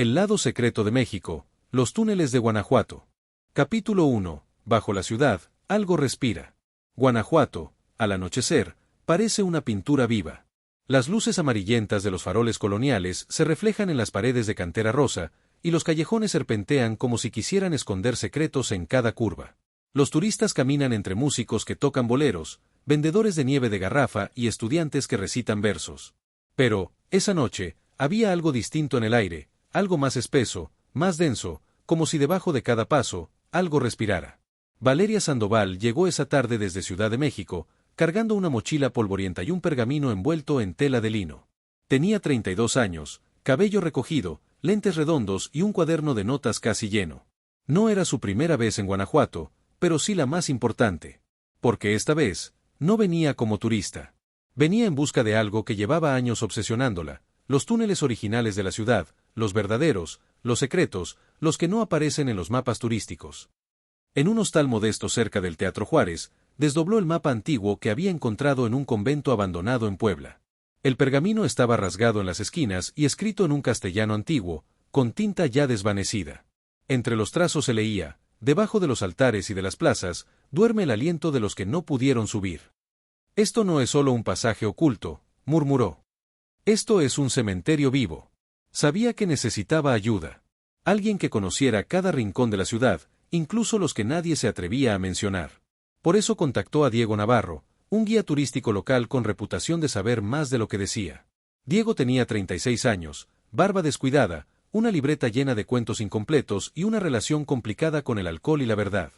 El lado secreto de México, los túneles de Guanajuato. Capítulo 1. Bajo la ciudad, algo respira. Guanajuato, al anochecer, parece una pintura viva. Las luces amarillentas de los faroles coloniales se reflejan en las paredes de cantera rosa, y los callejones serpentean como si quisieran esconder secretos en cada curva. Los turistas caminan entre músicos que tocan boleros, vendedores de nieve de garrafa y estudiantes que recitan versos. Pero, esa noche, había algo distinto en el aire, algo más espeso, más denso, como si debajo de cada paso, algo respirara. Valeria Sandoval llegó esa tarde desde Ciudad de México, cargando una mochila polvorienta y un pergamino envuelto en tela de lino. Tenía 32 años, cabello recogido, lentes redondos y un cuaderno de notas casi lleno. No era su primera vez en Guanajuato, pero sí la más importante. Porque esta vez, no venía como turista. Venía en busca de algo que llevaba años obsesionándola, los túneles originales de la ciudad, los verdaderos, los secretos, los que no aparecen en los mapas turísticos. En un hostal modesto cerca del Teatro Juárez, desdobló el mapa antiguo que había encontrado en un convento abandonado en Puebla. El pergamino estaba rasgado en las esquinas y escrito en un castellano antiguo, con tinta ya desvanecida. Entre los trazos se leía: debajo de los altares y de las plazas, duerme el aliento de los que no pudieron subir. Esto no es solo un pasaje oculto, murmuró. Esto es un cementerio vivo. Sabía que necesitaba ayuda. Alguien que conociera cada rincón de la ciudad, incluso los que nadie se atrevía a mencionar. Por eso contactó a Diego Navarro, un guía turístico local con reputación de saber más de lo que decía. Diego tenía 36 años, barba descuidada, una libreta llena de cuentos incompletos y una relación complicada con el alcohol y la verdad.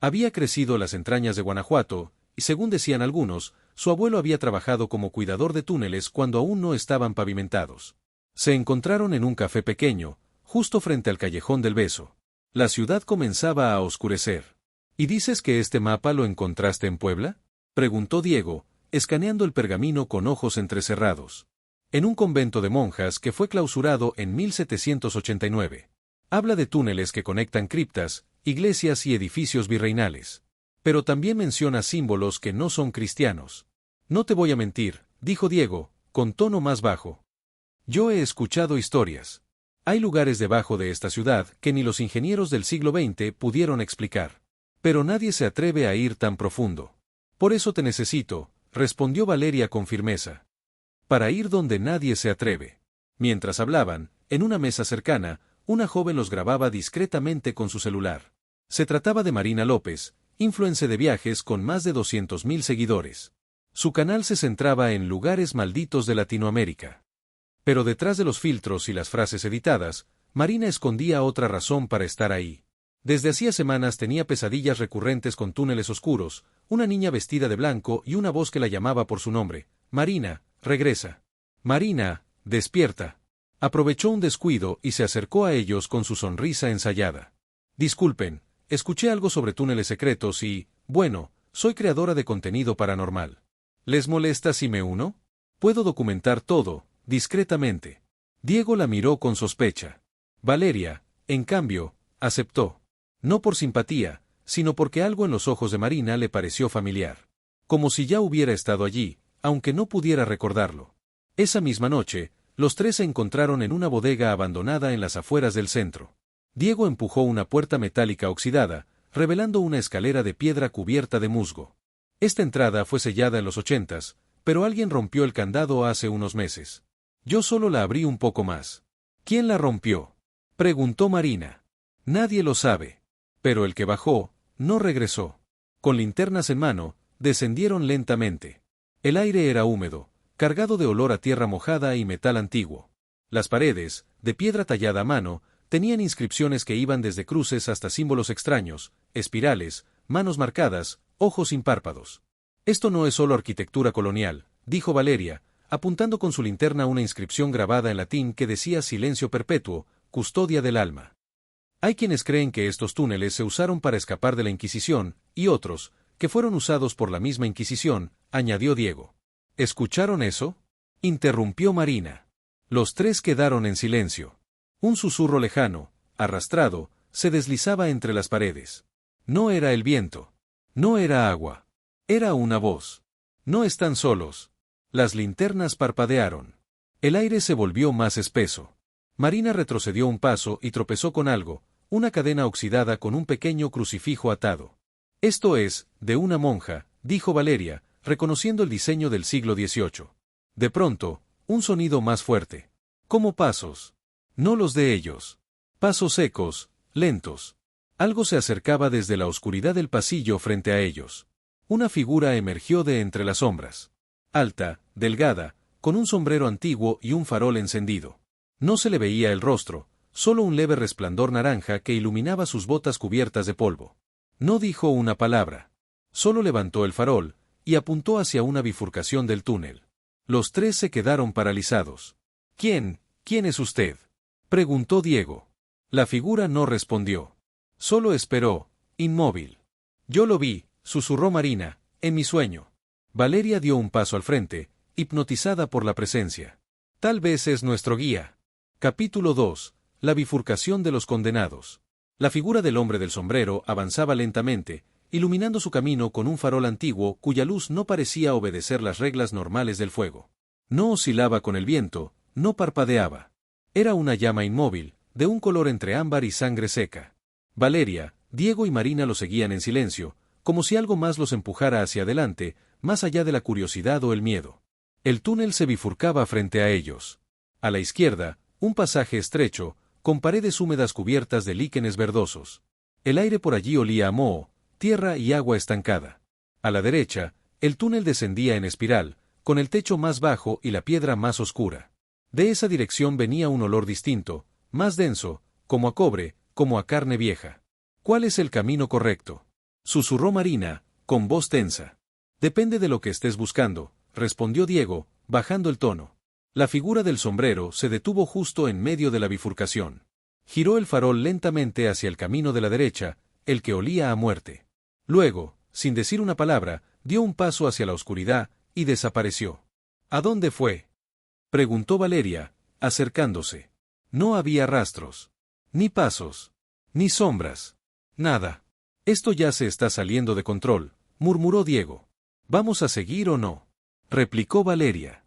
Había crecido en las entrañas de Guanajuato, y según decían algunos, su abuelo había trabajado como cuidador de túneles cuando aún no estaban pavimentados. Se encontraron en un café pequeño, justo frente al Callejón del Beso. La ciudad comenzaba a oscurecer. ¿Y dices que este mapa lo encontraste en Puebla?, preguntó Diego, escaneando el pergamino con ojos entrecerrados. En un convento de monjas que fue clausurado en 1789. Habla de túneles que conectan criptas, iglesias y edificios virreinales. Pero también menciona símbolos que no son cristianos. No te voy a mentir, dijo Diego, con tono más bajo. Yo he escuchado historias. Hay lugares debajo de esta ciudad que ni los ingenieros del siglo XX pudieron explicar. Pero nadie se atreve a ir tan profundo. Por eso te necesito, respondió Valeria con firmeza. Para ir donde nadie se atreve. Mientras hablaban, en una mesa cercana, una joven los grababa discretamente con su celular. Se trataba de Marina López, influencer de viajes con más de 200.000 seguidores. Su canal se centraba en lugares malditos de Latinoamérica. Pero detrás de los filtros y las frases editadas, Marina escondía otra razón para estar ahí. Desde hacía semanas tenía pesadillas recurrentes con túneles oscuros, una niña vestida de blanco y una voz que la llamaba por su nombre. Marina, regresa. Marina, despierta. Aprovechó un descuido y se acercó a ellos con su sonrisa ensayada. Disculpen, escuché algo sobre túneles secretos y, bueno, soy creadora de contenido paranormal. ¿Les molesta si me uno? Puedo documentar todo, discretamente. Diego la miró con sospecha. Valeria, en cambio, aceptó. No por simpatía, sino porque algo en los ojos de Marina le pareció familiar. Como si ya hubiera estado allí, aunque no pudiera recordarlo. Esa misma noche, los tres se encontraron en una bodega abandonada en las afueras del centro. Diego empujó una puerta metálica oxidada, revelando una escalera de piedra cubierta de musgo. Esta entrada fue sellada en los 80s, pero alguien rompió el candado hace unos meses. Yo solo la abrí un poco más. ¿Quién la rompió?, preguntó Marina. Nadie lo sabe. Pero el que bajó, no regresó. Con linternas en mano, descendieron lentamente. El aire era húmedo, cargado de olor a tierra mojada y metal antiguo. Las paredes, de piedra tallada a mano, tenían inscripciones que iban desde cruces hasta símbolos extraños, espirales, manos marcadas, ojos sin párpados. Esto no es solo arquitectura colonial, dijo Valeria, apuntando con su linterna una inscripción grabada en latín que decía silencio perpetuo, custodia del alma. Hay quienes creen que estos túneles se usaron para escapar de la Inquisición, y otros, que fueron usados por la misma Inquisición, añadió Diego. ¿Escucharon eso?, interrumpió Marina. Los tres quedaron en silencio. Un susurro lejano, arrastrado, se deslizaba entre las paredes. No era el viento. No era agua. Era una voz. No están solos. Las linternas parpadearon. El aire se volvió más espeso. Marina retrocedió un paso y tropezó con algo, una cadena oxidada con un pequeño crucifijo atado. Esto es, de una monja, dijo Valeria, reconociendo el diseño del siglo XVIII. De pronto, un sonido más fuerte. Como pasos. No los de ellos. Pasos secos, lentos. Algo se acercaba desde la oscuridad del pasillo frente a ellos. Una figura emergió de entre las sombras. Alta, delgada, con un sombrero antiguo y un farol encendido. No se le veía el rostro, solo un leve resplandor naranja que iluminaba sus botas cubiertas de polvo. No dijo una palabra. Solo levantó el farol y apuntó hacia una bifurcación del túnel. Los tres se quedaron paralizados. ¿Quién es usted?, preguntó Diego. La figura no respondió. Solo esperó, inmóvil. Yo lo vi, susurró Marina, en mi sueño. Valeria dio un paso al frente, hipnotizada por la presencia. Tal vez es nuestro guía. Capítulo 2. La bifurcación de los condenados. La figura del hombre del sombrero avanzaba lentamente, iluminando su camino con un farol antiguo cuya luz no parecía obedecer las reglas normales del fuego. No oscilaba con el viento, no parpadeaba. Era una llama inmóvil, de un color entre ámbar y sangre seca. Valeria, Diego y Marina lo seguían en silencio, como si algo más los empujara hacia adelante, más allá de la curiosidad o el miedo. El túnel se bifurcaba frente a ellos. A la izquierda, un pasaje estrecho, con paredes húmedas cubiertas de líquenes verdosos. El aire por allí olía a moho, tierra y agua estancada. A la derecha, el túnel descendía en espiral, con el techo más bajo y la piedra más oscura. De esa dirección venía un olor distinto, más denso, como a cobre, como a carne vieja. ¿Cuál es el camino correcto?, susurró Marina, con voz tensa. Depende de lo que estés buscando, respondió Diego, bajando el tono. La figura del sombrero se detuvo justo en medio de la bifurcación. Giró el farol lentamente hacia el camino de la derecha, el que olía a muerte. Luego, sin decir una palabra, dio un paso hacia la oscuridad y desapareció. ¿A dónde fue?, preguntó Valeria, acercándose. No había rastros. Ni pasos. Ni sombras. Nada. Esto ya se está saliendo de control, murmuró Diego. ¿Vamos a seguir o no?, replicó Valeria.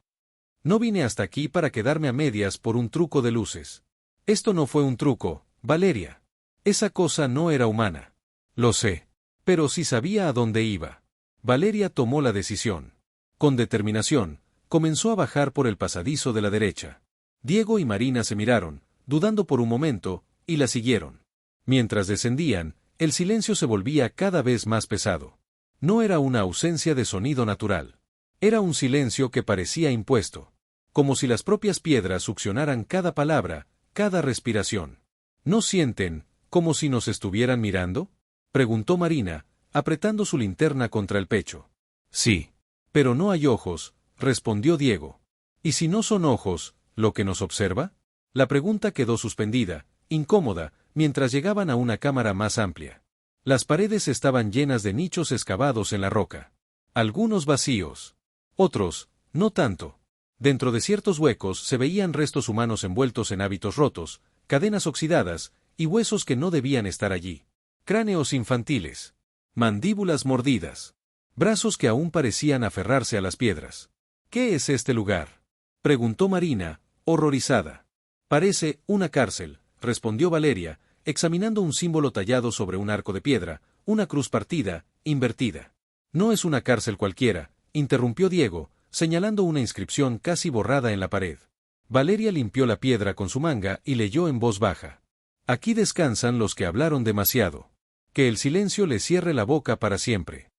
No vine hasta aquí para quedarme a medias por un truco de luces. Esto no fue un truco, Valeria. Esa cosa no era humana. Lo sé. Pero sí sabía a dónde iba. Valeria tomó la decisión. Con determinación, comenzó a bajar por el pasadizo de la derecha. Diego y Marina se miraron, dudando por un momento, y la siguieron. Mientras descendían, el silencio se volvía cada vez más pesado. No era una ausencia de sonido natural. Era un silencio que parecía impuesto. Como si las propias piedras succionaran cada palabra, cada respiración. ¿No sienten, como si nos estuvieran mirando?, preguntó Marina, apretando su linterna contra el pecho. Sí. Pero no hay ojos, respondió Diego. ¿Y si no son ojos, lo que nos observa? La pregunta quedó suspendida, incómoda, mientras llegaban a una cámara más amplia. Las paredes estaban llenas de nichos excavados en la roca. Algunos vacíos. Otros, no tanto. Dentro de ciertos huecos se veían restos humanos envueltos en hábitos rotos, cadenas oxidadas, y huesos que no debían estar allí. Cráneos infantiles. Mandíbulas mordidas. Brazos que aún parecían aferrarse a las piedras. ¿Qué es este lugar?, preguntó Marina, horrorizada. Parece una cárcel, respondió Valeria, examinando un símbolo tallado sobre un arco de piedra, una cruz partida, invertida. No es una cárcel cualquiera, interrumpió Diego, señalando una inscripción casi borrada en la pared. Valeria limpió la piedra con su manga y leyó en voz baja. Aquí descansan los que hablaron demasiado. Que el silencio les cierre la boca para siempre.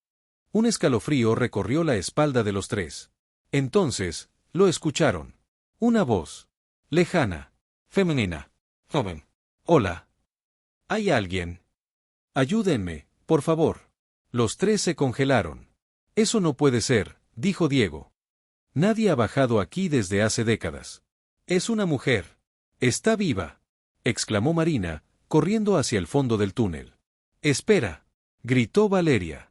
Un escalofrío recorrió la espalda de los tres. Entonces, lo escucharon. Una voz. Lejana. Femenina. Joven. Hola. ¿Hay alguien? Ayúdenme, por favor. Los tres se congelaron. Eso no puede ser, dijo Diego. Nadie ha bajado aquí desde hace décadas. Es una mujer. Está viva, exclamó Marina, corriendo hacia el fondo del túnel. Espera, gritó Valeria.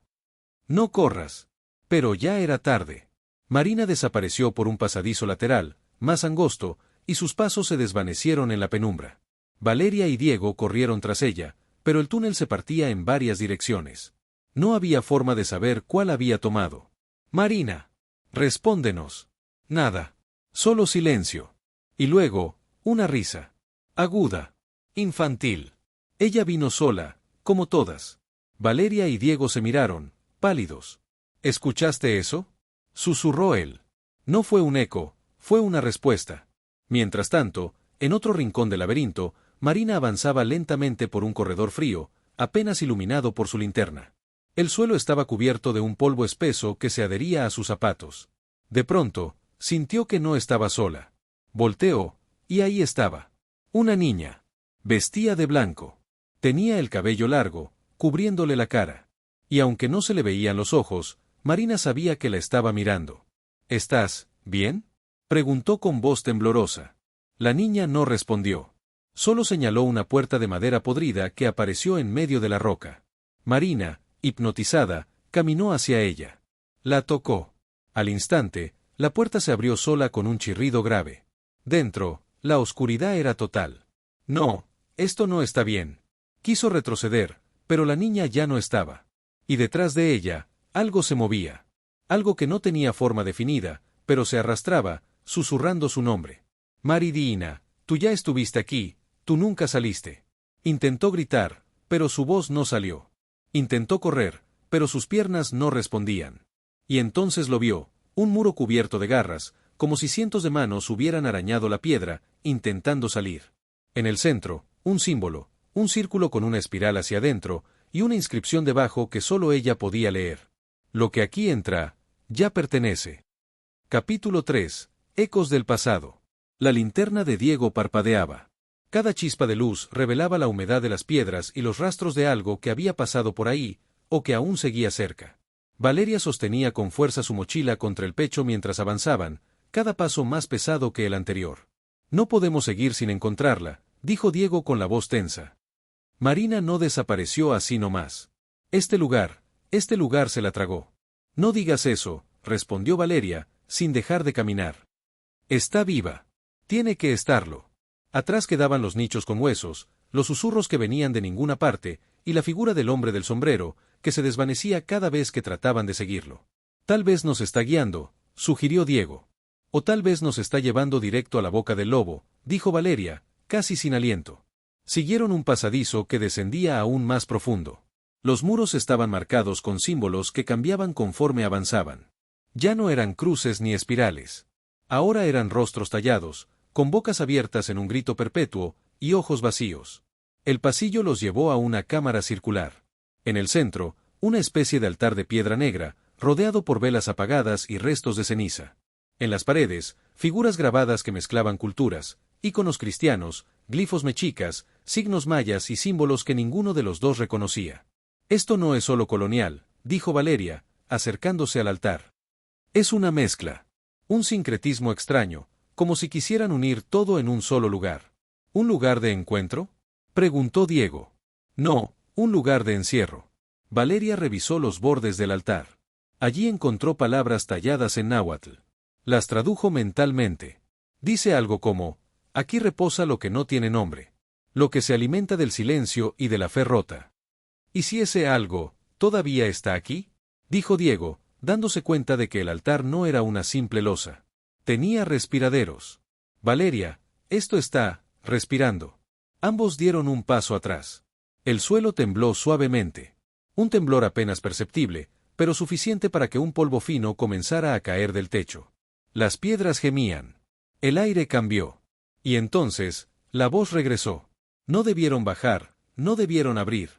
No corras. Pero ya era tarde. Marina desapareció por un pasadizo lateral, más angosto, y sus pasos se desvanecieron en la penumbra. Valeria y Diego corrieron tras ella, pero el túnel se partía en varias direcciones. No había forma de saber cuál había tomado. Marina, respóndenos. Nada. Solo silencio. Y luego, una risa. Aguda. Infantil. Ella vino sola, como todas. Valeria y Diego se miraron, pálidos. ¿Escuchaste eso? Susurró él. No fue un eco, fue una respuesta. Mientras tanto, en otro rincón del laberinto, Marina avanzaba lentamente por un corredor frío, apenas iluminado por su linterna. El suelo estaba cubierto de un polvo espeso que se adhería a sus zapatos. De pronto, sintió que no estaba sola. Volteó, y ahí estaba. Una niña. Vestía de blanco. Tenía el cabello largo, cubriéndole la cara. Y aunque no se le veían los ojos, Marina sabía que la estaba mirando. ¿Estás bien?, preguntó con voz temblorosa. La niña no respondió. Solo señaló una puerta de madera podrida que apareció en medio de la roca. Marina, hipnotizada, caminó hacia ella. La tocó. Al instante, la puerta se abrió sola con un chirrido grave. Dentro, la oscuridad era total. No, esto no está bien. Quiso retroceder, pero la niña ya no estaba. Y detrás de ella, algo se movía. Algo que no tenía forma definida, pero se arrastraba, susurrando su nombre. Maridina, tú ya estuviste aquí, tú nunca saliste. Intentó gritar, pero su voz no salió. Intentó correr, pero sus piernas no respondían. Y entonces lo vio, un muro cubierto de garras, como si cientos de manos hubieran arañado la piedra, intentando salir. En el centro, un símbolo, un círculo con una espiral hacia adentro, y una inscripción debajo que solo ella podía leer. Lo que aquí entra, ya pertenece. Capítulo 3. Ecos del pasado. La linterna de Diego parpadeaba. Cada chispa de luz revelaba la humedad de las piedras y los rastros de algo que había pasado por ahí, o que aún seguía cerca. Valeria sostenía con fuerza su mochila contra el pecho mientras avanzaban, cada paso más pesado que el anterior. No podemos seguir sin encontrarla, dijo Diego con la voz tensa. Marina no desapareció así nomás. Este lugar se la tragó. No digas eso, respondió Valeria, sin dejar de caminar. Está viva. Tiene que estarlo. Atrás quedaban los nichos con huesos, los susurros que venían de ninguna parte, y la figura del hombre del sombrero, que se desvanecía cada vez que trataban de seguirlo. Tal vez nos está guiando, sugirió Diego. O tal vez nos está llevando directo a la boca del lobo, dijo Valeria, casi sin aliento. Siguieron un pasadizo que descendía aún más profundo. Los muros estaban marcados con símbolos que cambiaban conforme avanzaban. Ya no eran cruces ni espirales. Ahora eran rostros tallados, con bocas abiertas en un grito perpetuo, y ojos vacíos. El pasillo los llevó a una cámara circular. En el centro, una especie de altar de piedra negra, rodeado por velas apagadas y restos de ceniza. En las paredes, figuras grabadas que mezclaban culturas, íconos cristianos, glifos mexicas, signos mayas y símbolos que ninguno de los dos reconocía. Esto no es solo colonial, dijo Valeria, acercándose al altar. Es una mezcla. Un sincretismo extraño, como si quisieran unir todo en un solo lugar. ¿Un lugar de encuentro?, preguntó Diego. No, un lugar de encierro. Valeria revisó los bordes del altar. Allí encontró palabras talladas en náhuatl. Las tradujo mentalmente. Dice algo como, aquí reposa lo que no tiene nombre. Lo que se alimenta del silencio y de la fe rota. ¿Y si ese algo, todavía está aquí?, dijo Diego, dándose cuenta de que el altar no era una simple losa. Tenía respiraderos. Valeria, esto está, respirando. Ambos dieron un paso atrás. El suelo tembló suavemente. Un temblor apenas perceptible, pero suficiente para que un polvo fino comenzara a caer del techo. Las piedras gemían. El aire cambió. Y entonces, la voz regresó. No debieron bajar, no debieron abrir.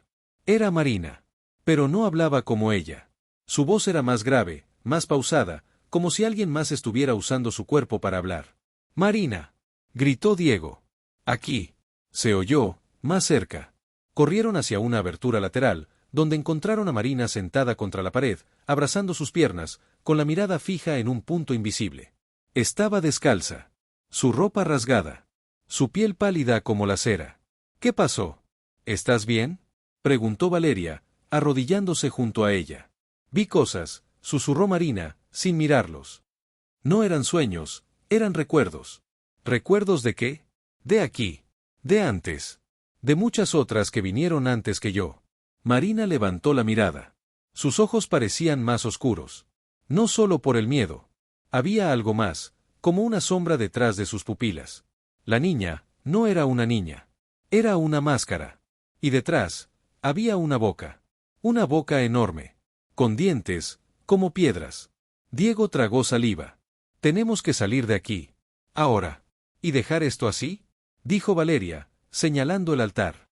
Era Marina. Pero no hablaba como ella. Su voz era más grave, más pausada, como si alguien más estuviera usando su cuerpo para hablar. «Marina», gritó Diego. «Aquí». Se oyó, más cerca. Corrieron hacia una abertura lateral, donde encontraron a Marina sentada contra la pared, abrazando sus piernas, con la mirada fija en un punto invisible. Estaba descalza. Su ropa rasgada. Su piel pálida como la cera. «¿Qué pasó? ¿Estás bien?», preguntó Valeria, arrodillándose junto a ella. «Vi cosas», susurró Marina, sin mirarlos. No eran sueños, eran recuerdos. ¿Recuerdos de qué? De aquí. De antes. De muchas otras que vinieron antes que yo. Marina levantó la mirada. Sus ojos parecían más oscuros. No solo por el miedo. Había algo más, como una sombra detrás de sus pupilas. La niña, no era una niña. Era una máscara. Y detrás, había una boca. Una boca enorme. Con dientes, como piedras. Diego tragó saliva. Tenemos que salir de aquí. Ahora. ¿Y dejar esto así? Dijo Valeria, señalando el altar.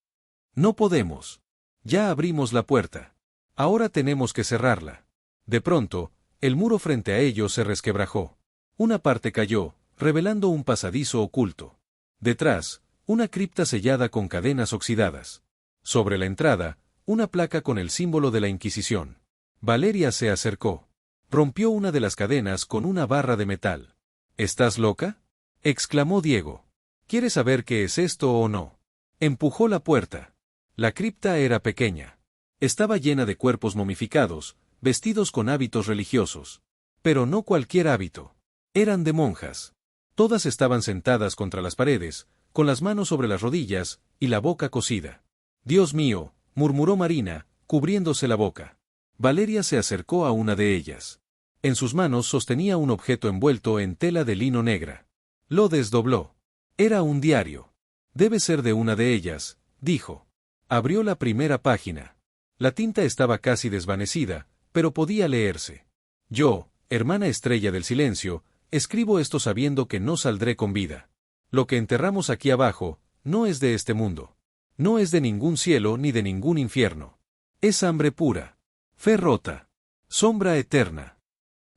No podemos. Ya abrimos la puerta. Ahora tenemos que cerrarla. De pronto, el muro frente a ellos se resquebrajó. Una parte cayó, revelando un pasadizo oculto. Detrás, una cripta sellada con cadenas oxidadas. Sobre la entrada, una placa con el símbolo de la Inquisición. Valeria se acercó. Rompió una de las cadenas con una barra de metal. ¿Estás loca?, exclamó Diego. ¿Quieres saber qué es esto o no? Empujó la puerta. La cripta era pequeña. Estaba llena de cuerpos momificados, vestidos con hábitos religiosos. Pero no cualquier hábito. Eran de monjas. Todas estaban sentadas contra las paredes, con las manos sobre las rodillas, y la boca cosida. Dios mío, murmuró Marina, cubriéndose la boca. Valeria se acercó a una de ellas. En sus manos sostenía un objeto envuelto en tela de lino negra. Lo desdobló. Era un diario. Debe ser de una de ellas, dijo. Abrió la primera página. La tinta estaba casi desvanecida, pero podía leerse. Yo, hermana estrella del silencio, escribo esto sabiendo que no saldré con vida. Lo que enterramos aquí abajo, no es de este mundo. No es de ningún cielo ni de ningún infierno. Es hambre pura. Fe rota. Sombra eterna.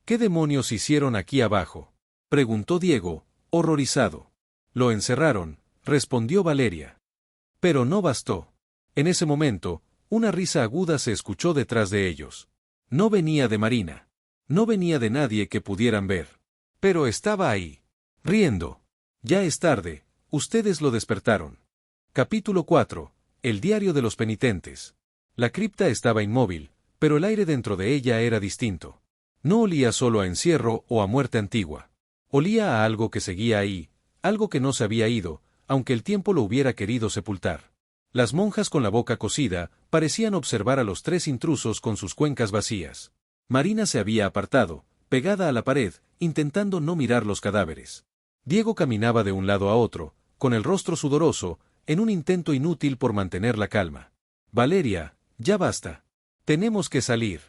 ¿Qué demonios hicieron aquí abajo?, preguntó Diego, horrorizado. Lo encerraron, respondió Valeria. Pero no bastó. En ese momento, una risa aguda se escuchó detrás de ellos. No venía de Marina. No venía de nadie que pudieran ver. Pero estaba ahí. Riendo. Ya es tarde, ustedes lo despertaron. Capítulo 4. El diario de los penitentes. La cripta estaba inmóvil, pero el aire dentro de ella era distinto. No olía solo a encierro o a muerte antigua. Olía a algo que seguía ahí, algo que no se había ido, aunque el tiempo lo hubiera querido sepultar. Las monjas con la boca cosida parecían observar a los tres intrusos con sus cuencas vacías. Marina se había apartado, pegada a la pared, intentando no mirar los cadáveres. Diego caminaba de un lado a otro, con el rostro sudoroso, en un intento inútil por mantener la calma. Valeria, ya basta. Tenemos que salir.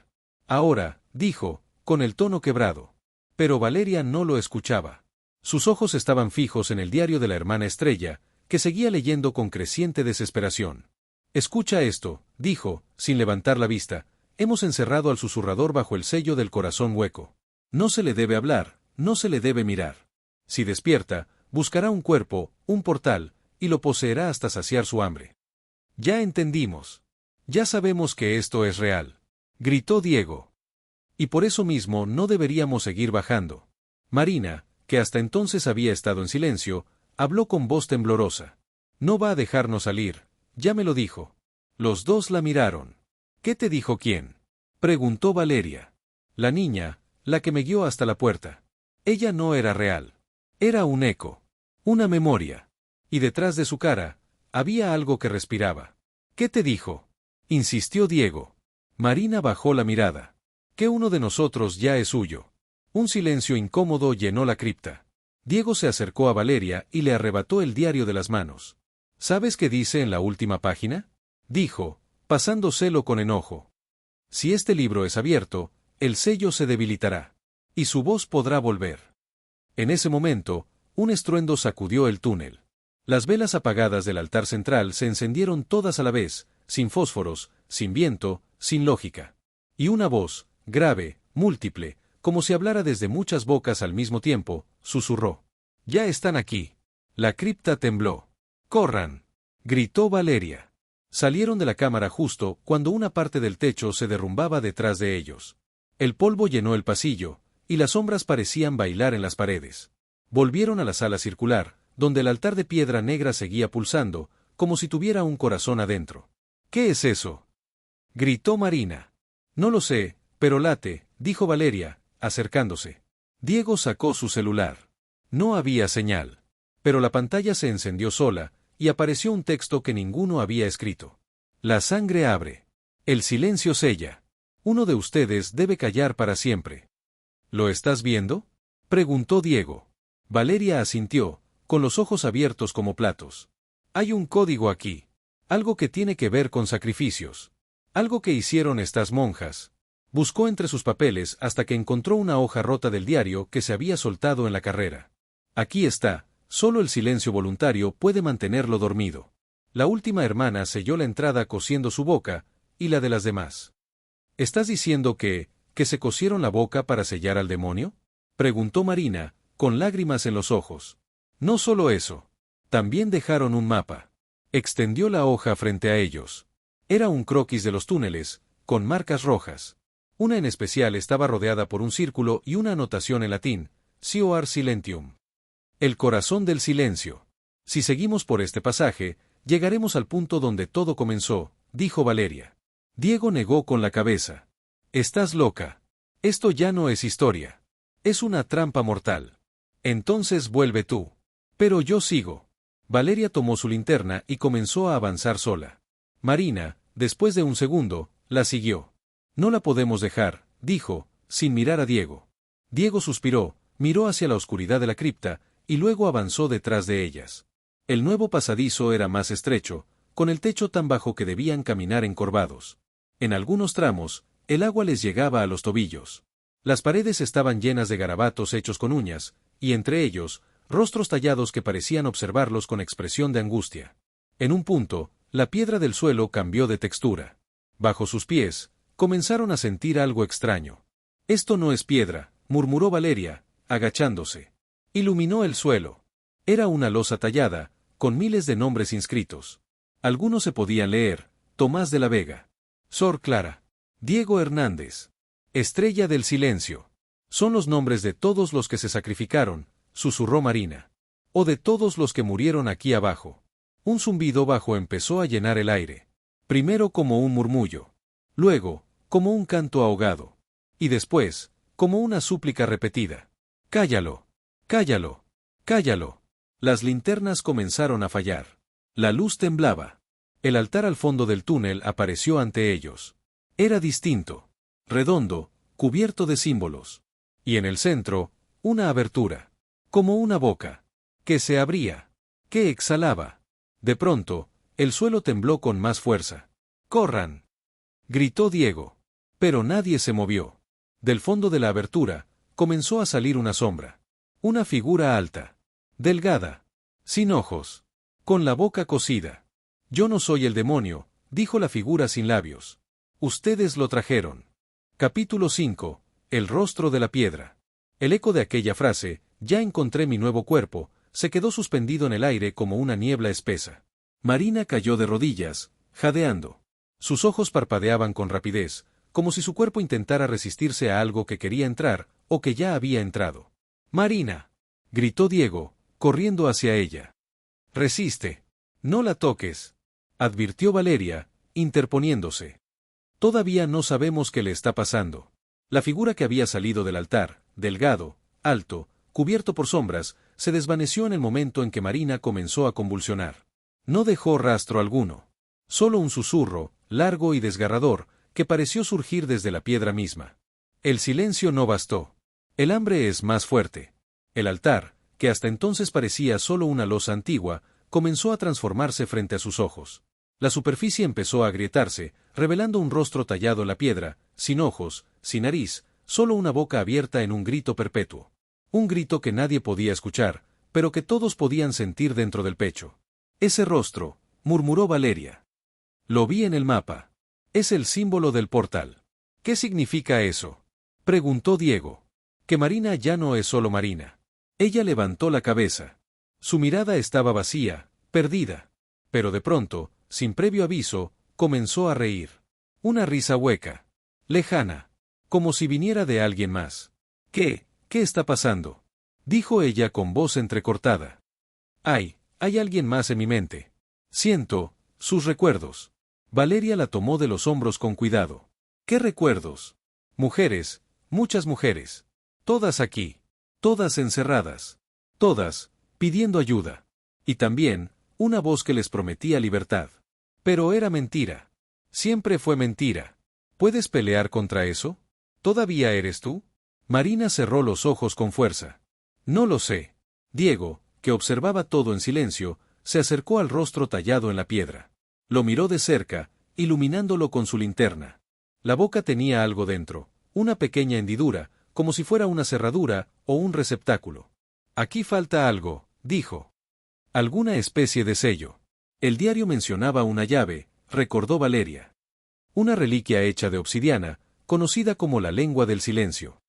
Ahora, dijo, con el tono quebrado. Pero Valeria no lo escuchaba. Sus ojos estaban fijos en el diario de la hermana Estrella, que seguía leyendo con creciente desesperación. Escucha esto, dijo, sin levantar la vista. Hemos encerrado al susurrador bajo el sello del corazón hueco. No se le debe hablar, no se le debe mirar. Si despierta, buscará un cuerpo, un portal, y lo poseerá hasta saciar su hambre. Ya entendimos. Ya sabemos que esto es real, gritó Diego. Y por eso mismo no deberíamos seguir bajando. Marina, que hasta entonces había estado en silencio, habló con voz temblorosa. No va a dejarnos salir, ya me lo dijo. Los dos la miraron. ¿Qué te dijo quién?, preguntó Valeria. La niña, la que me guió hasta la puerta. Ella no era real. Era un eco. Una memoria. Y detrás de su cara, había algo que respiraba. ¿Qué te dijo?, insistió Diego. Marina bajó la mirada. Que uno de nosotros ya es suyo. Un silencio incómodo llenó la cripta. Diego se acercó a Valeria y le arrebató el diario de las manos. ¿Sabes qué dice en la última página?, dijo, pasándoselo con enojo. Si este libro es abierto, el sello se debilitará. Y su voz podrá volver. En ese momento, un estruendo sacudió el túnel. Las velas apagadas del altar central se encendieron todas a la vez, sin fósforos, sin viento, sin lógica. Y una voz, grave, múltiple, como si hablara desde muchas bocas al mismo tiempo, susurró. Ya están aquí. La cripta tembló. ¡Corran!, gritó Valeria. Salieron de la cámara justo cuando una parte del techo se derrumbaba detrás de ellos. El polvo llenó el pasillo, y las sombras parecían bailar en las paredes. Volvieron a la sala circular, donde el altar de piedra negra seguía pulsando, como si tuviera un corazón adentro. ¿Qué es eso?, gritó Marina. No lo sé, pero late, dijo Valeria, acercándose. Diego sacó su celular. No había señal. Pero la pantalla se encendió sola, y apareció un texto que ninguno había escrito. La sangre abre. El silencio sella. Uno de ustedes debe callar para siempre. ¿Lo estás viendo?, preguntó Diego. Valeria asintió, con los ojos abiertos como platos. Hay un código aquí. Algo que tiene que ver con sacrificios. Algo que hicieron estas monjas. Buscó entre sus papeles hasta que encontró una hoja rota del diario que se había soltado en la carrera. Aquí está, solo el silencio voluntario puede mantenerlo dormido. La última hermana selló la entrada cosiendo su boca, y la de las demás. ¿Estás diciendo que se cosieron la boca para sellar al demonio? Preguntó Marina, con lágrimas en los ojos. No solo eso. También dejaron un mapa. Extendió la hoja frente a ellos. Era un croquis de los túneles, con marcas rojas. Una en especial estaba rodeada por un círculo y una anotación en latín, Cioar Silentium. El corazón del silencio. Si seguimos por este pasaje, llegaremos al punto donde todo comenzó, dijo Valeria. Diego negó con la cabeza. Estás loca. Esto ya no es historia. Es una trampa mortal. Entonces vuelve tú. Pero yo sigo. Valeria tomó su linterna y comenzó a avanzar sola. Marina, después de un segundo, la siguió. No la podemos dejar, dijo, sin mirar a Diego. Diego suspiró, miró hacia la oscuridad de la cripta, y luego avanzó detrás de ellas. El nuevo pasadizo era más estrecho, con el techo tan bajo que debían caminar encorvados. En algunos tramos, el agua les llegaba a los tobillos. Las paredes estaban llenas de garabatos hechos con uñas, y entre ellos, rostros tallados que parecían observarlos con expresión de angustia. En un punto, la piedra del suelo cambió de textura. Bajo sus pies, comenzaron a sentir algo extraño. Esto no es piedra, murmuró Valeria, agachándose. Iluminó el suelo. Era una losa tallada, con miles de nombres inscritos. Algunos se podían leer: Tomás de la Vega, Sor Clara, Diego Hernández, Estrella del Silencio. Son los nombres de todos los que se sacrificaron, susurró Marina. O de todos los que murieron aquí abajo. Un zumbido bajo empezó a llenar el aire. Primero como un murmullo. Luego, como un canto ahogado. Y después, como una súplica repetida. Cállalo. Cállalo. Cállalo. Las linternas comenzaron a fallar. La luz temblaba. El altar al fondo del túnel apareció ante ellos. Era distinto. Redondo, cubierto de símbolos. Y en el centro, una abertura. Como una boca. Que se abría. Que exhalaba. De pronto, el suelo tembló con más fuerza. ¡Corran!, gritó Diego. Pero nadie se movió. Del fondo de la abertura, comenzó a salir una sombra. Una figura alta. Delgada. Sin ojos. Con la boca cosida. Yo no soy el demonio, dijo la figura sin labios. Ustedes lo trajeron. Capítulo 5. El rostro de la piedra. El eco de aquella frase, ya encontré mi nuevo cuerpo, se quedó suspendido en el aire como una niebla espesa. Marina cayó de rodillas, jadeando. Sus ojos parpadeaban con rapidez, como si su cuerpo intentara resistirse a algo que quería entrar, o que ya había entrado. ¡Marina!, gritó Diego, corriendo hacia ella. Resiste. No la toques, advirtió Valeria, interponiéndose. Todavía no sabemos qué le está pasando. La figura que había salido del altar, delgado, alto, cubierto por sombras, se desvaneció en el momento en que Marina comenzó a convulsionar. No dejó rastro alguno. Solo un susurro, largo y desgarrador, que pareció surgir desde la piedra misma. El silencio no bastó. El hambre es más fuerte. El altar, que hasta entonces parecía solo una losa antigua, comenzó a transformarse frente a sus ojos. La superficie empezó a agrietarse, revelando un rostro tallado en la piedra, sin ojos, sin nariz, solo una boca abierta en un grito perpetuo. Un grito que nadie podía escuchar, pero que todos podían sentir dentro del pecho. Ese rostro, murmuró Valeria. Lo vi en el mapa. Es el símbolo del portal. ¿Qué significa eso?, preguntó Diego. Que Marina ya no es solo Marina. Ella levantó la cabeza. Su mirada estaba vacía, perdida. Pero de pronto, sin previo aviso, comenzó a reír. Una risa hueca. Lejana. Como si viniera de alguien más. ¿Qué está pasando?, dijo ella con voz entrecortada. Hay alguien más en mi mente. Siento sus recuerdos. Valeria la tomó de los hombros con cuidado. ¿Qué recuerdos? Mujeres, muchas mujeres. Todas aquí. Todas encerradas. Todas, pidiendo ayuda. Y también, una voz que les prometía libertad. Pero era mentira. Siempre fue mentira. ¿Puedes pelear contra eso? ¿Todavía eres tú? Marina cerró los ojos con fuerza. No lo sé. Diego, que observaba todo en silencio, se acercó al rostro tallado en la piedra. Lo miró de cerca, iluminándolo con su linterna. La boca tenía algo dentro, una pequeña hendidura, como si fuera una cerradura o un receptáculo. Aquí falta algo, dijo. Alguna especie de sello. El diario mencionaba una llave, recordó Valeria. Una reliquia hecha de obsidiana, conocida como la lengua del silencio.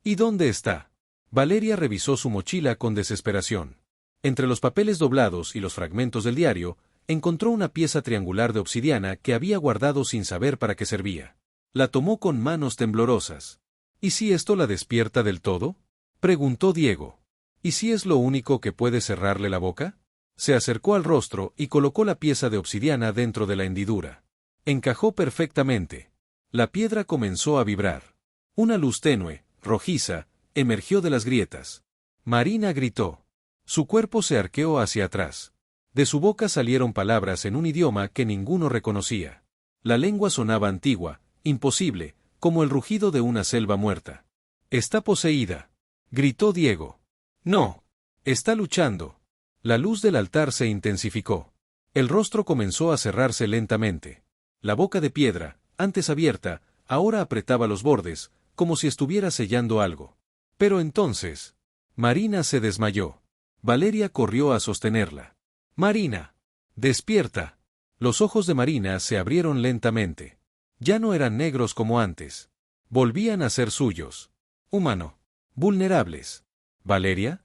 ¿Y dónde está? Valeria revisó su mochila con desesperación. Entre los papeles doblados y los fragmentos del diario, encontró una pieza triangular de obsidiana que había guardado sin saber para qué servía. La tomó con manos temblorosas. ¿Y si esto la despierta del todo? Preguntó Diego. ¿Y si es lo único que puede cerrarle la boca? Se acercó al rostro y colocó la pieza de obsidiana dentro de la hendidura. Encajó perfectamente. La piedra comenzó a vibrar. Una luz tenue, rojiza, emergió de las grietas. Marina gritó. Su cuerpo se arqueó hacia atrás. De su boca salieron palabras en un idioma que ninguno reconocía. La lengua sonaba antigua, imposible, como el rugido de una selva muerta. «Está poseída», gritó Diego. «No. Está luchando». La luz del altar se intensificó. El rostro comenzó a cerrarse lentamente. La boca de piedra, antes abierta, ahora apretaba los bordes, como si estuviera sellando algo. Pero entonces, Marina se desmayó. Valeria corrió a sostenerla. «Marina. Despierta». Los ojos de Marina se abrieron lentamente. Ya no eran negros como antes. Volvían a ser suyos. Humano. Vulnerables. «¿Valeria?»,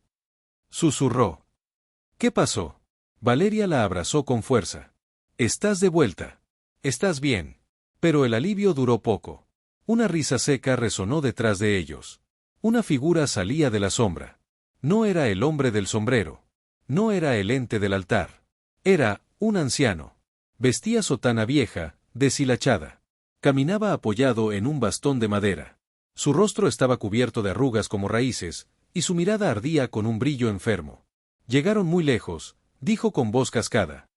susurró. «¿Qué pasó?». Valeria la abrazó con fuerza. «Estás de vuelta. Estás bien». Pero el alivio duró poco. Una risa seca resonó detrás de ellos. Una figura salía de la sombra. No era el hombre del sombrero. No era el ente del altar. Era un anciano. Vestía sotana vieja, deshilachada. Caminaba apoyado en un bastón de madera. Su rostro estaba cubierto de arrugas como raíces, y su mirada ardía con un brillo enfermo. «Llegaron muy lejos», dijo con voz cascada.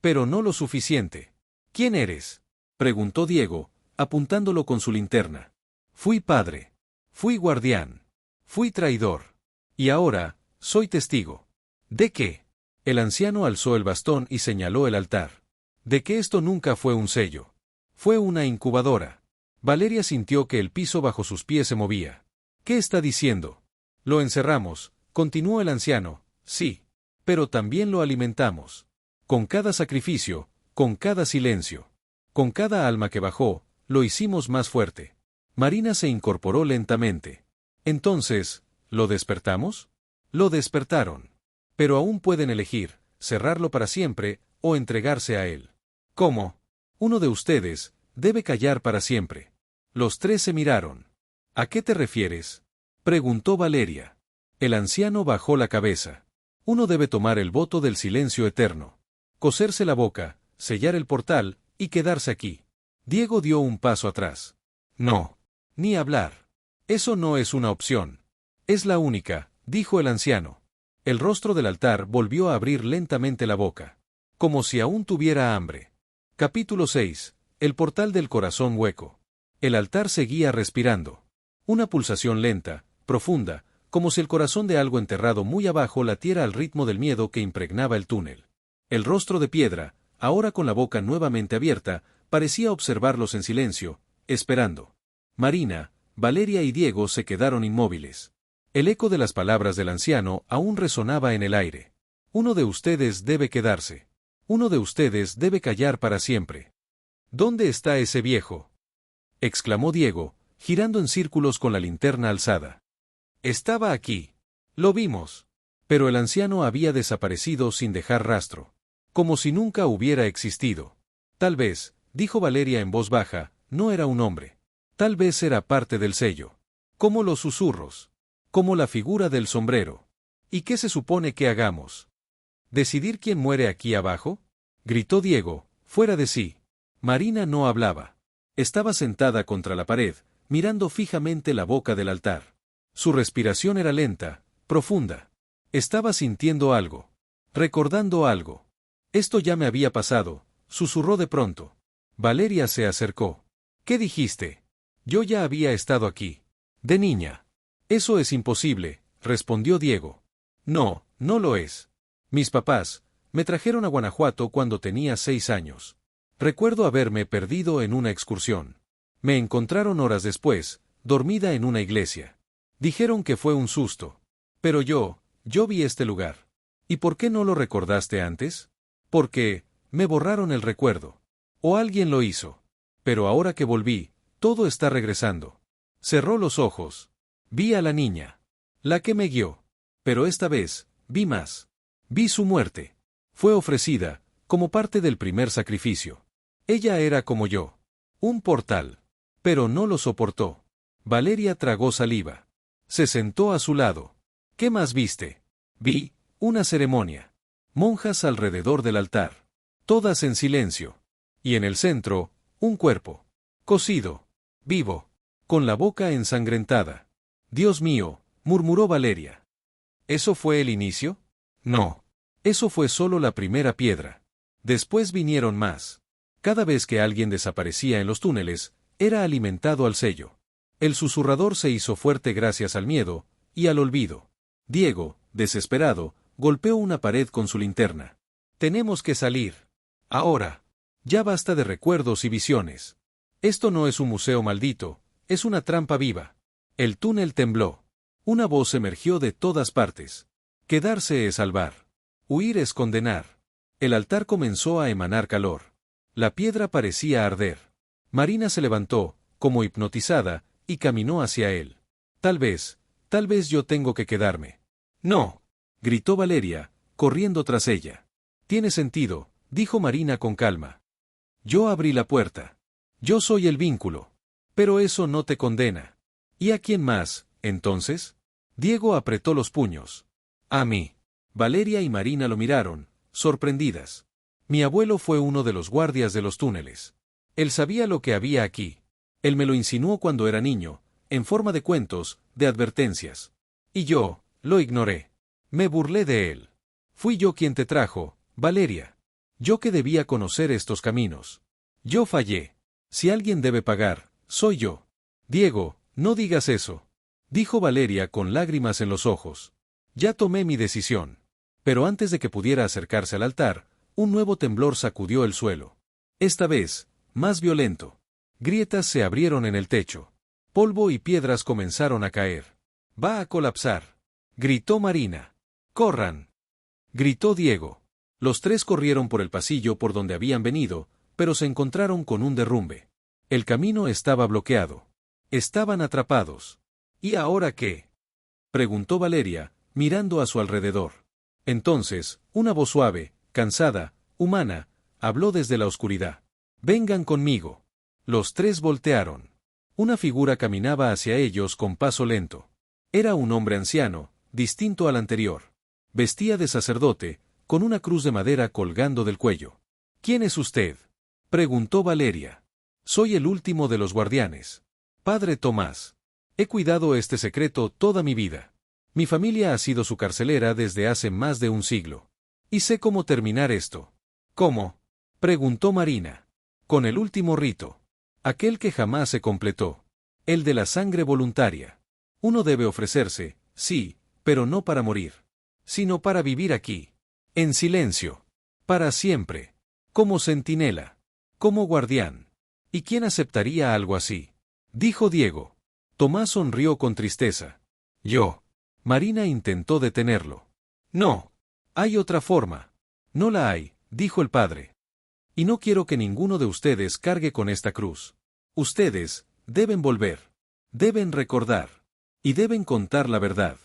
«Pero no lo suficiente». «¿Quién eres?», preguntó Diego, apuntándolo con su linterna. «Fui padre. Fui guardián. Fui traidor. Y ahora, soy testigo». «¿De qué?». El anciano alzó el bastón y señaló el altar. «De que esto nunca fue un sello. Fue una incubadora». Valeria sintió que el piso bajo sus pies se movía. «¿Qué está diciendo?». «Lo encerramos», continuó el anciano. «Sí. Pero también lo alimentamos. Con cada sacrificio, con cada silencio, con cada alma que bajó, lo hicimos más fuerte». Marina se incorporó lentamente. «Entonces, ¿lo despertamos?». «Lo despertaron. Pero aún pueden elegir, cerrarlo para siempre, o entregarse a él». «¿Cómo?». «Uno de ustedes debe callar para siempre». Los tres se miraron. «¿A qué te refieres?», preguntó Valeria. El anciano bajó la cabeza. «Uno debe tomar el voto del silencio eterno. Coserse la boca, sellar el portal, y quedarse aquí». Diego dio un paso atrás. «No. Ni hablar. Eso no es una opción. Es la única», dijo el anciano. El rostro del altar volvió a abrir lentamente la boca. Como si aún tuviera hambre. Capítulo 6. El portal del corazón hueco. El altar seguía respirando. Una pulsación lenta, profunda, como si el corazón de algo enterrado muy abajo latiera al ritmo del miedo que impregnaba el túnel. El rostro de piedra, ahora con la boca nuevamente abierta, parecía observarlos en silencio, esperando. Marina, Valeria y Diego se quedaron inmóviles. El eco de las palabras del anciano aún resonaba en el aire. «Uno de ustedes debe quedarse. Uno de ustedes debe callar para siempre». «¿Dónde está ese viejo?», exclamó Diego, girando en círculos con la linterna alzada. «Estaba aquí. Lo vimos». Pero el anciano había desaparecido sin dejar rastro. Como si nunca hubiera existido. «Tal vez», dijo Valeria en voz baja, «no era un hombre. Tal vez era parte del sello. Como los susurros. Como la figura del sombrero». «¿Y qué se supone que hagamos?». «¿Decidir quién muere aquí abajo?», gritó Diego, fuera de sí. Marina no hablaba. Estaba sentada contra la pared, mirando fijamente la boca del altar. Su respiración era lenta, profunda. Estaba sintiendo algo. Recordando algo. «Esto ya me había pasado», susurró de pronto. Valeria se acercó. «¿Qué dijiste?». «Yo ya había estado aquí. De niña». «Eso es imposible», respondió Diego. «No, no lo es. Mis papás me trajeron a Guanajuato cuando tenía 6 años. Recuerdo haberme perdido en una excursión. Me encontraron horas después, dormida en una iglesia. Dijeron que fue un susto. Pero yo vi este lugar. ¿Y por qué no lo recordaste antes? Porque me borraron el recuerdo. O alguien lo hizo. Pero ahora que volví, todo está regresando. Cerró los ojos. Vi a la niña. La que me guió. Pero esta vez, vi más. Vi su muerte. Fue ofrecida, como parte del primer sacrificio. Ella era como yo. Un portal. Pero no lo soportó. Valeria tragó saliva. Se sentó a su lado. ¿Qué más viste? Vi una ceremonia. Monjas alrededor del altar. Todas en silencio. Y en el centro, un cuerpo. Cocido. Vivo. Con la boca ensangrentada. Dios mío, murmuró Valeria. ¿Eso fue el inicio? No. Eso fue solo la primera piedra. Después vinieron más. Cada vez que alguien desaparecía en los túneles, era alimentado al sello. El susurrador se hizo fuerte gracias al miedo y al olvido. Diego, desesperado, golpeó una pared con su linterna. Tenemos que salir. Ahora. Ya basta de recuerdos y visiones. Esto no es un museo maldito, es una trampa viva. El túnel tembló. Una voz emergió de todas partes. Quedarse es salvar. Huir es condenar. El altar comenzó a emanar calor. La piedra parecía arder. Marina se levantó, como hipnotizada, y caminó hacia él. Tal vez yo tengo que quedarme. No, gritó Valeria, corriendo tras ella. Tiene sentido, dijo Marina con calma. Yo abrí la puerta. Yo soy el vínculo. Pero eso no te condena. ¿Y a quién más, entonces? Diego apretó los puños. A mí. Valeria y Marina lo miraron, sorprendidas. Mi abuelo fue uno de los guardias de los túneles. Él sabía lo que había aquí. Él me lo insinuó cuando era niño, en forma de cuentos, de advertencias. Y yo, lo ignoré. Me burlé de él. Fui yo quien te trajo, Valeria. Yo que debía conocer estos caminos. Yo fallé. Si alguien debe pagar, soy yo. Diego, no digas eso. Dijo Valeria con lágrimas en los ojos. Ya tomé mi decisión. Pero antes de que pudiera acercarse al altar, un nuevo temblor sacudió el suelo. Esta vez, más violento. Grietas se abrieron en el techo. Polvo y piedras comenzaron a caer. Va a colapsar. Gritó Marina. ¡Corran! Gritó Diego. Los tres corrieron por el pasillo por donde habían venido, pero se encontraron con un derrumbe. El camino estaba bloqueado. Estaban atrapados. ¿Y ahora qué? Preguntó Valeria, mirando a su alrededor. Entonces, una voz suave, cansada, humana, habló desde la oscuridad. Vengan conmigo. Los tres voltearon. Una figura caminaba hacia ellos con paso lento. Era un hombre anciano, distinto al anterior. Vestía de sacerdote, con una cruz de madera colgando del cuello. ¿Quién es usted? Preguntó Valeria. Soy el último de los guardianes. Padre Tomás. He cuidado este secreto toda mi vida. Mi familia ha sido su carcelera desde hace más de un siglo. Y sé cómo terminar esto. ¿Cómo? Preguntó Marina. Con el último rito. Aquel que jamás se completó. El de la sangre voluntaria. Uno debe ofrecerse, sí, pero no para morir. Sino para vivir aquí. En silencio. Para siempre. Como centinela. Como guardián. ¿Y quién aceptaría algo así? Dijo Diego. Tomás sonrió con tristeza. Yo. Marina intentó detenerlo. No. Hay otra forma. No la hay, dijo el padre. Y no quiero que ninguno de ustedes cargue con esta cruz. Ustedes deben volver. Deben recordar. Y deben contar la verdad.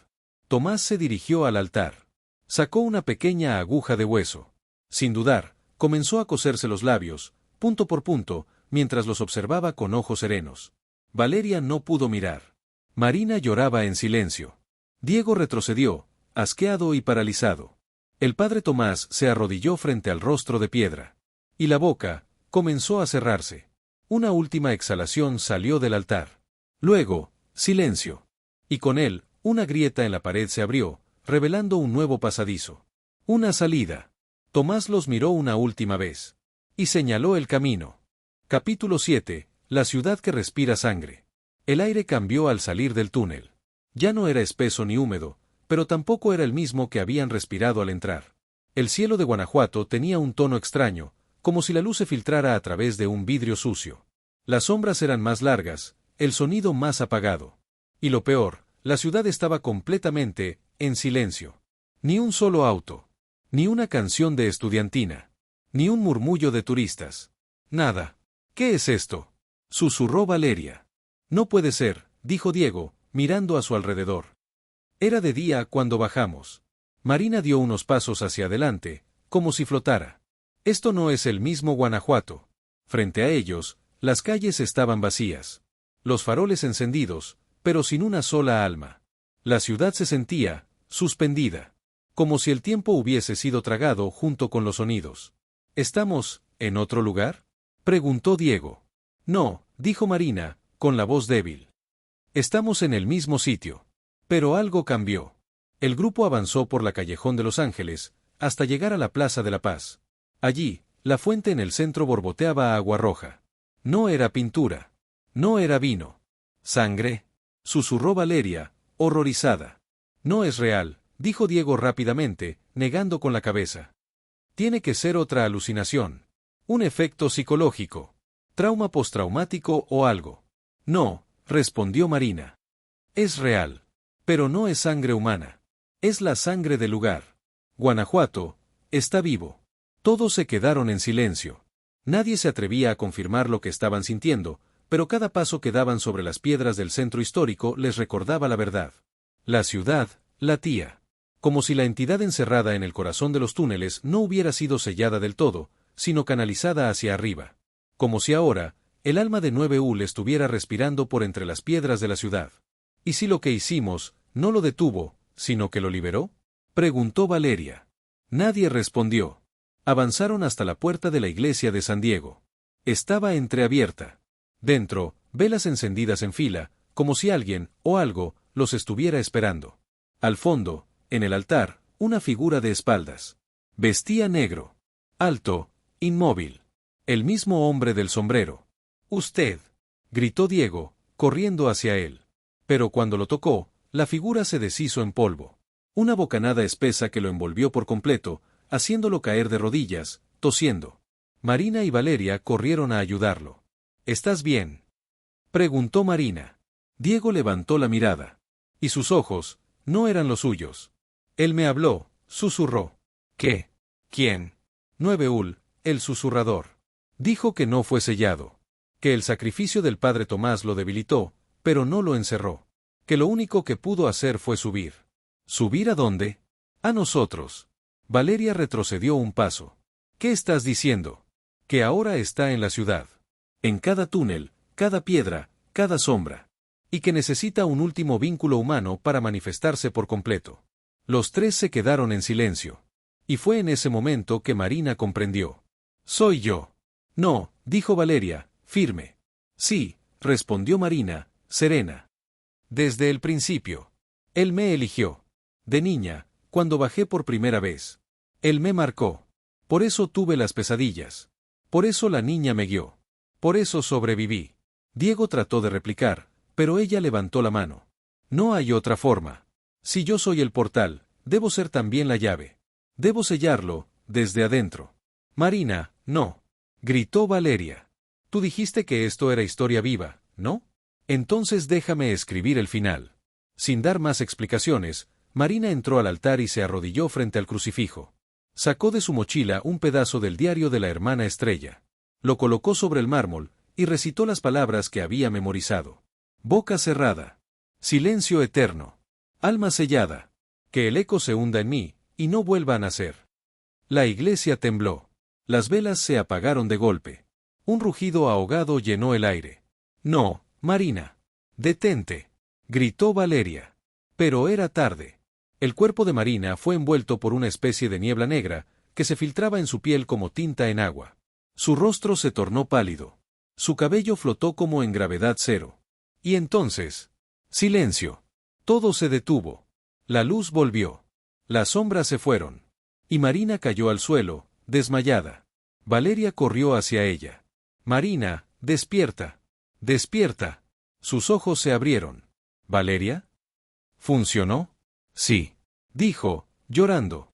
Tomás se dirigió al altar. Sacó una pequeña aguja de hueso. Sin dudar, comenzó a coserse los labios, punto por punto, mientras los observaba con ojos serenos. Valeria no pudo mirar. Marina lloraba en silencio. Diego retrocedió, asqueado y paralizado. El padre Tomás se arrodilló frente al rostro de piedra. Y la boca comenzó a cerrarse. Una última exhalación salió del altar. Luego, silencio. Y con él, una grieta en la pared se abrió, revelando un nuevo pasadizo. Una salida. Tomás los miró una última vez. Y señaló el camino. Capítulo 7. La ciudad que respira sangre. El aire cambió al salir del túnel. Ya no era espeso ni húmedo, pero tampoco era el mismo que habían respirado al entrar. El cielo de Guanajuato tenía un tono extraño, como si la luz se filtrara a través de un vidrio sucio. Las sombras eran más largas, el sonido más apagado. Y lo peor, la ciudad estaba completamente en silencio. Ni un solo auto. Ni una canción de estudiantina. Ni un murmullo de turistas. Nada. ¿Qué es esto?, susurró Valeria. No puede ser, dijo Diego, mirando a su alrededor. Era de día cuando bajamos. Marina dio unos pasos hacia adelante, como si flotara. Esto no es el mismo Guanajuato. Frente a ellos, las calles estaban vacías. Los faroles encendidos, pero sin una sola alma. La ciudad se sentía suspendida. Como si el tiempo hubiese sido tragado junto con los sonidos. ¿Estamos en otro lugar?, preguntó Diego. No, dijo Marina, con la voz débil. Estamos en el mismo sitio. Pero algo cambió. El grupo avanzó por la callejón de Los Ángeles, hasta llegar a la Plaza de la Paz. Allí, la fuente en el centro borboteaba agua roja. No era pintura. No era vino. ¿Sangre?, susurró Valeria, horrorizada. No es real, dijo Diego rápidamente, negando con la cabeza. Tiene que ser otra alucinación. Un efecto psicológico. Trauma postraumático o algo. No, respondió Marina. Es real. Pero no es sangre humana. Es la sangre del lugar. Guanajuato está vivo. Todos se quedaron en silencio. Nadie se atrevía a confirmar lo que estaban sintiendo, pero cada paso que daban sobre las piedras del centro histórico les recordaba la verdad. La ciudad latía. Como si la entidad encerrada en el corazón de los túneles no hubiera sido sellada del todo, sino canalizada hacia arriba. Como si ahora, el alma de 9U estuviera respirando por entre las piedras de la ciudad. ¿Y si lo que hicimos no lo detuvo, sino que lo liberó?, preguntó Valeria. Nadie respondió. Avanzaron hasta la puerta de la iglesia de San Diego. Estaba entreabierta. Dentro, velas encendidas en fila, como si alguien, o algo, los estuviera esperando. Al fondo, en el altar, una figura de espaldas. Vestía negro. Alto, inmóvil. El mismo hombre del sombrero. «Usted», gritó Diego, corriendo hacia él. Pero cuando lo tocó, la figura se deshizo en polvo. Una bocanada espesa que lo envolvió por completo, haciéndolo caer de rodillas, tosiendo. Marina y Valeria corrieron a ayudarlo. «¿Estás bien?», preguntó Marina. Diego levantó la mirada. Y sus ojos no eran los suyos. Él me habló, susurró. «¿Qué? ¿Quién?». 9U, el susurrador. Dijo que no fue sellado. Que el sacrificio del padre Tomás lo debilitó, pero no lo encerró. Que lo único que pudo hacer fue subir. ¿Subir a dónde? A nosotros. Valeria retrocedió un paso. ¿Qué estás diciendo? Que ahora está en la ciudad. En cada túnel, cada piedra, cada sombra. Y que necesita un último vínculo humano para manifestarse por completo. Los tres se quedaron en silencio. Y fue en ese momento que Marina comprendió. «Soy yo». «No», dijo Valeria, firme. «Sí», respondió Marina, serena. «Desde el principio. Él me eligió. De niña, cuando bajé por primera vez. Él me marcó. Por eso tuve las pesadillas. Por eso la niña me guió. Por eso sobreviví». Diego trató de replicar, pero ella levantó la mano. «No hay otra forma. Si yo soy el portal, debo ser también la llave. Debo sellarlo, desde adentro». «Marina, no», gritó Valeria. «Tú dijiste que esto era historia viva, ¿no? Entonces déjame escribir el final». Sin dar más explicaciones, Marina entró al altar y se arrodilló frente al crucifijo. Sacó de su mochila un pedazo del diario de la hermana Estrella. Lo colocó sobre el mármol, y recitó las palabras que había memorizado. «Boca cerrada. Silencio eterno. Alma sellada. Que el eco se hunda en mí, y no vuelva a nacer». La iglesia tembló. Las velas se apagaron de golpe. Un rugido ahogado llenó el aire. «No, Marina. Detente», gritó Valeria. Pero era tarde. El cuerpo de Marina fue envuelto por una especie de niebla negra, que se filtraba en su piel como tinta en agua. Su rostro se tornó pálido. Su cabello flotó como en gravedad cero. Y entonces... silencio. Todo se detuvo. La luz volvió. Las sombras se fueron. Y Marina cayó al suelo, desmayada. Valeria corrió hacia ella. «Marina, despierta. Despierta». Sus ojos se abrieron. «¿Valeria? ¿Funcionó?». «Sí». dijo, llorando.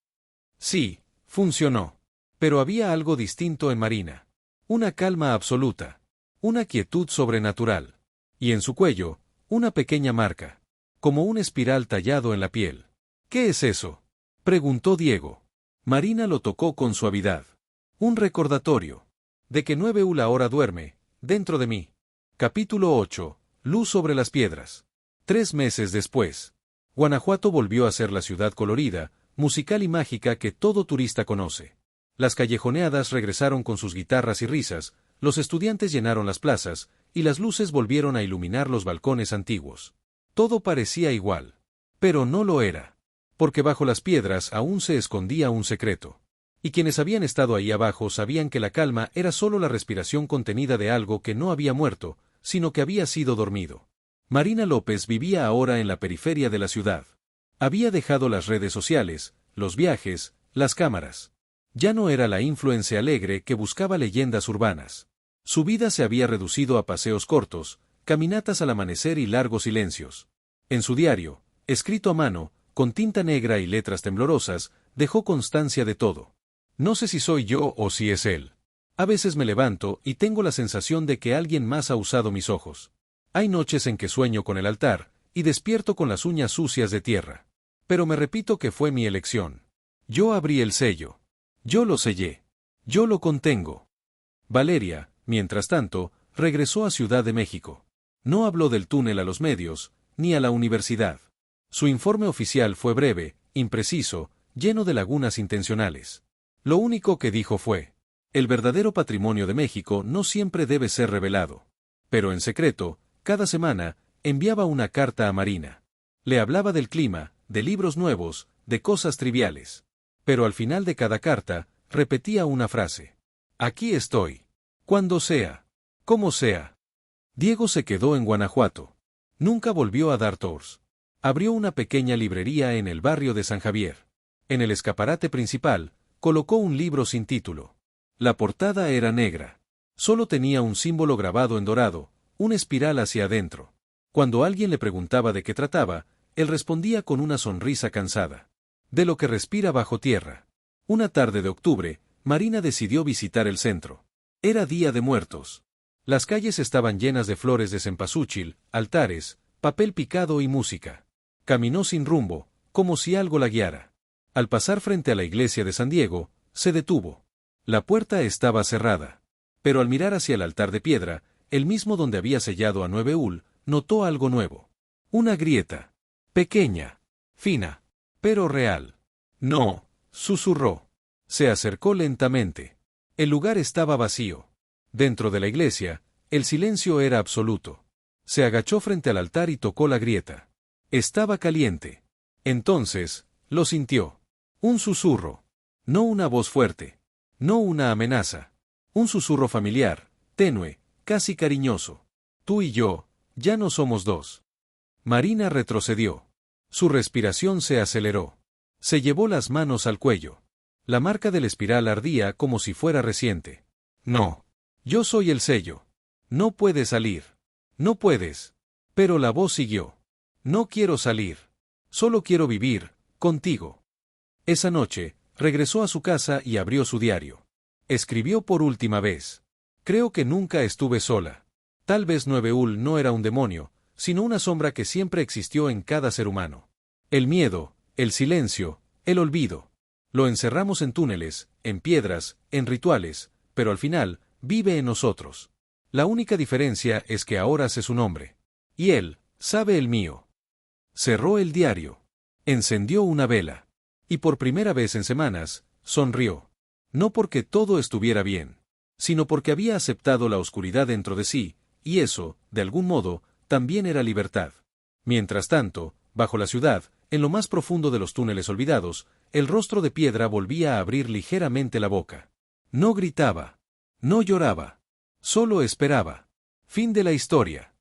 Sí, funcionó. Pero había algo distinto en Marina. Una calma absoluta. Una quietud sobrenatural. Y en su cuello, una pequeña marca. Como un espiral tallado en la piel. ¿Qué es eso?, preguntó Diego. Marina lo tocó con suavidad. Un recordatorio. De que 9U ahora duerme, dentro de mí. Capítulo 8. Luz sobre las piedras. 3 meses después. Guanajuato volvió a ser la ciudad colorida, musical y mágica que todo turista conoce. Las callejoneadas regresaron con sus guitarras y risas, los estudiantes llenaron las plazas, y las luces volvieron a iluminar los balcones antiguos. Todo parecía igual. Pero no lo era. Porque bajo las piedras aún se escondía un secreto. Y quienes habían estado ahí abajo sabían que la calma era solo la respiración contenida de algo que no había muerto, sino que había sido dormido. Marina López vivía ahora en la periferia de la ciudad. Había dejado las redes sociales, los viajes, las cámaras. Ya no era la influencer alegre que buscaba leyendas urbanas. Su vida se había reducido a paseos cortos, caminatas al amanecer y largos silencios. En su diario, escrito a mano, con tinta negra y letras temblorosas, dejó constancia de todo. No sé si soy yo o si es él. A veces me levanto y tengo la sensación de que alguien más ha usado mis ojos. Hay noches en que sueño con el altar, y despierto con las uñas sucias de tierra. Pero me repito que fue mi elección. Yo abrí el sello. Yo lo sellé. Yo lo contengo. Valeria, mientras tanto, regresó a Ciudad de México. No habló del túnel a los medios, ni a la universidad. Su informe oficial fue breve, impreciso, lleno de lagunas intencionales. Lo único que dijo fue: el verdadero patrimonio de México no siempre debe ser revelado. Pero en secreto, cada semana, enviaba una carta a Marina. Le hablaba del clima, de libros nuevos, de cosas triviales. Pero al final de cada carta, repetía una frase. Aquí estoy. Cuando sea. Como sea. Diego se quedó en Guanajuato. Nunca volvió a dar tours. Abrió una pequeña librería en el barrio de San Javier. En el escaparate principal, colocó un libro sin título. La portada era negra. Solo tenía un símbolo grabado en dorado, una espiral hacia adentro. Cuando alguien le preguntaba de qué trataba, él respondía con una sonrisa cansada. De lo que respira bajo tierra. Una tarde de octubre, Marina decidió visitar el centro. Era Día de Muertos. Las calles estaban llenas de flores de cempasúchil, altares, papel picado y música. Caminó sin rumbo, como si algo la guiara. Al pasar frente a la iglesia de San Diego, se detuvo. La puerta estaba cerrada. Pero al mirar hacia el altar de piedra, el mismo donde había sellado a 9U, notó algo nuevo. Una grieta. Pequeña. Fina. Pero real. No, susurró. Se acercó lentamente. El lugar estaba vacío. Dentro de la iglesia, el silencio era absoluto. Se agachó frente al altar y tocó la grieta. Estaba caliente. Entonces, lo sintió. Un susurro. No una voz fuerte. No una amenaza. Un susurro familiar, tenue, casi cariñoso. Tú y yo, ya no somos dos. Marina retrocedió. Su respiración se aceleró. Se llevó las manos al cuello. La marca del espiral ardía como si fuera reciente. No. Yo soy el sello. No puedes salir. No puedes. Pero la voz siguió. No quiero salir. Solo quiero vivir, contigo. Esa noche, regresó a su casa y abrió su diario. Escribió por última vez. Creo que nunca estuve sola. Tal vez 9U no era un demonio, sino una sombra que siempre existió en cada ser humano. El miedo, el silencio, el olvido. Lo encerramos en túneles, en piedras, en rituales, pero al final, vive en nosotros. La única diferencia es que ahora sé su nombre. Y él, sabe el mío. Cerró el diario. Encendió una vela. Y por primera vez en semanas, sonrió. No porque todo estuviera bien, sino porque había aceptado la oscuridad dentro de sí, y eso, de algún modo, también era libertad. Mientras tanto, bajo la ciudad, en lo más profundo de los túneles olvidados, el rostro de piedra volvía a abrir ligeramente la boca. No gritaba. No lloraba. Solo esperaba. Fin de la historia.